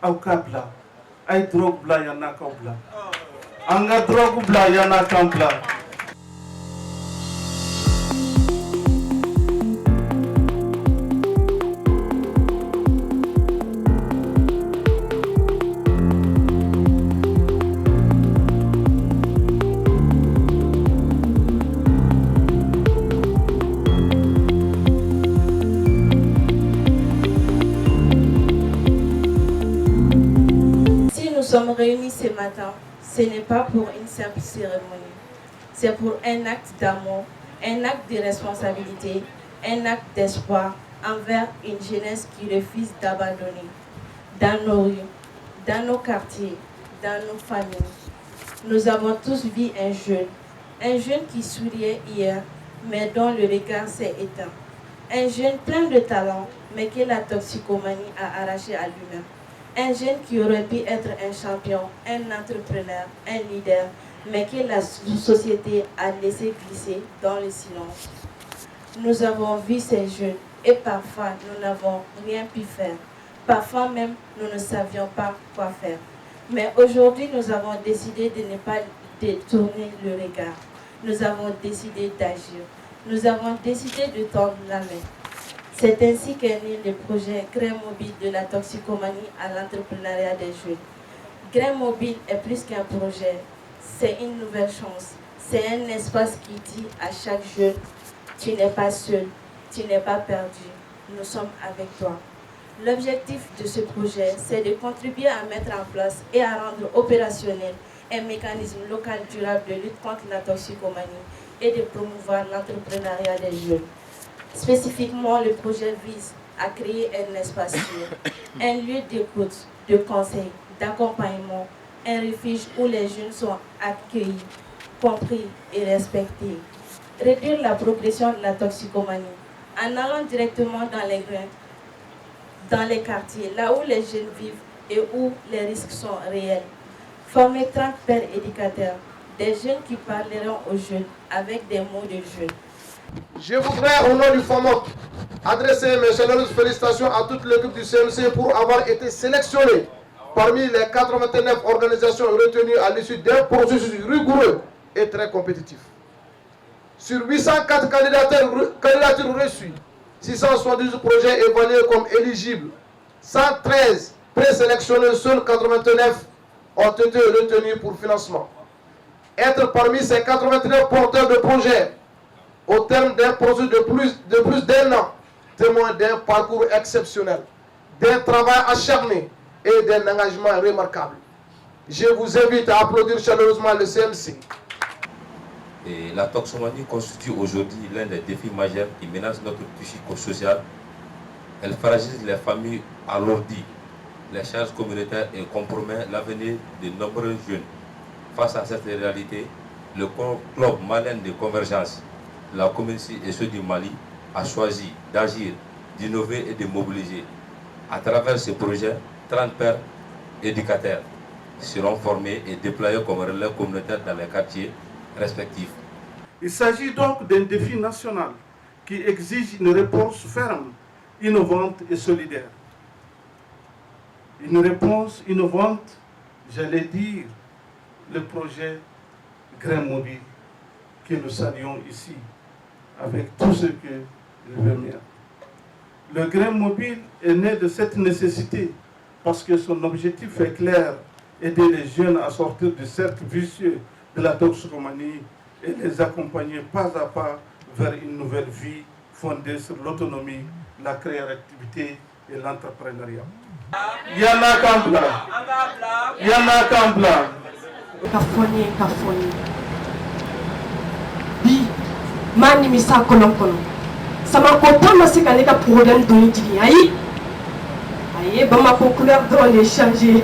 au kabla ay drogue bla yana kabla anga drogue bla yana kabla. Nous sommes réunis ce matin, ce n'est pas pour une simple cérémonie, c'est pour un acte d'amour, un acte de responsabilité, un acte d'espoir envers une jeunesse qui refuse d'abandonner. Dans nos rues, dans nos quartiers, dans nos familles, nous avons tous vu un jeune qui souriait hier, mais dont le regard s'est éteint. Un jeune plein de talent, mais que la toxicomanie a arraché à lui-même. Un jeune qui aurait pu être un champion, un entrepreneur, un leader, mais que la société a laissé glisser dans le silence. Nous avons vu ces jeunes et parfois nous n'avons rien pu faire. Parfois même nous ne savions pas quoi faire. Mais aujourd'hui nous avons décidé de ne pas détourner le regard. Nous avons décidé d'agir. Nous avons décidé de tendre la main. C'est ainsi qu'est né le projet Grain Mobile de la toxicomanie à l'entrepreneuriat des jeunes. Grain Mobile est plus qu'un projet, c'est une nouvelle chance. C'est un espace qui dit à chaque jeune, tu n'es pas seul, tu n'es pas perdu, nous sommes avec toi. L'objectif de ce projet, c'est de contribuer à mettre en place et à rendre opérationnel un mécanisme local durable de lutte contre la toxicomanie et de promouvoir l'entrepreneuriat des jeunes. Spécifiquement, le projet vise à créer un espace sûr, un lieu d'écoute, de conseil, d'accompagnement, un refuge où les jeunes sont accueillis, compris et respectés. Réduire la progression de la toxicomanie en allant directement dans les grains, dans les quartiers, là où les jeunes vivent et où les risques sont réels. Former 30 pères éducateurs, des jeunes qui parleront aux jeunes avec des mots de jeunes. Je voudrais, au nom du FOMOC, adresser mes chaleureuses félicitations à toute l'équipe du CMC pour avoir été sélectionnée parmi les 89 organisations retenues à l'issue d'un processus rigoureux et très compétitif. Sur 804 candidatures reçues, 672 projets évalués comme éligibles, 113 présélectionnés, seuls 89 ont été retenus pour financement. Être parmi ces 89 porteurs de projets, au terme d'un processus de plus d'un an, témoin d'un parcours exceptionnel, d'un travail acharné et d'un engagement remarquable. Je vous invite à applaudir chaleureusement le CMC. Et la toxicomanie constitue aujourd'hui l'un des défis majeurs qui menacent notre tissu social. Elle fragilise les familles alourdies, les charges communautaires et compromet l'avenir de nombreux jeunes. Face à cette réalité, le club malien de convergence, la communauté et ceux du Mali a choisi d'agir, d'innover et de mobiliser. À travers ce projet, 30 pères éducateurs seront formés et déployés comme relais communautaires dans les quartiers respectifs. Il s'agit donc d'un défi national qui exige une réponse ferme, innovante et solidaire. Une réponse innovante, j'allais dire, le projet Grain Mobile que nous saluons ici avec tout ce que je veux dire. Le Grain Mobile est né de cette nécessité parce que son objectif est clair, aider les jeunes à sortir du cercle vicieux de la toxicomanie et les accompagner pas à pas vers une nouvelle vie fondée sur l'autonomie, la créativité et l'entrepreneuriat. Yana Kambla, Yana Kambla. Kafoni. Bi, mani misa kono. Sama kota masih kan ka problème doni jigi ayi. Ayi, Bamako couleur drone est changé.